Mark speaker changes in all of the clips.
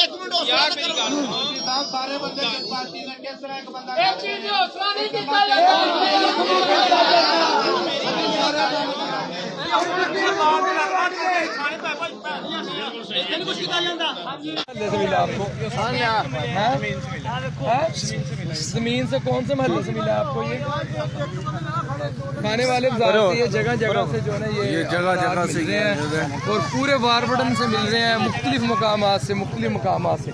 Speaker 1: एक मिनट हौसला करो सारे बंदे किस पार्टी ने किस तरह एक बंदा एक चीज हौसला नहीं किया
Speaker 2: जमीन से कौन से महल से मिला आपको ये खाने वाले बाजार से ये जगह जगह से जो है ये जगह जगह से मिल रहे हैं और पूरे वारबटन से मिल रहे हैं मुख्तलिफ मकामात से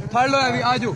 Speaker 2: फड़ लो अभी आ जाओ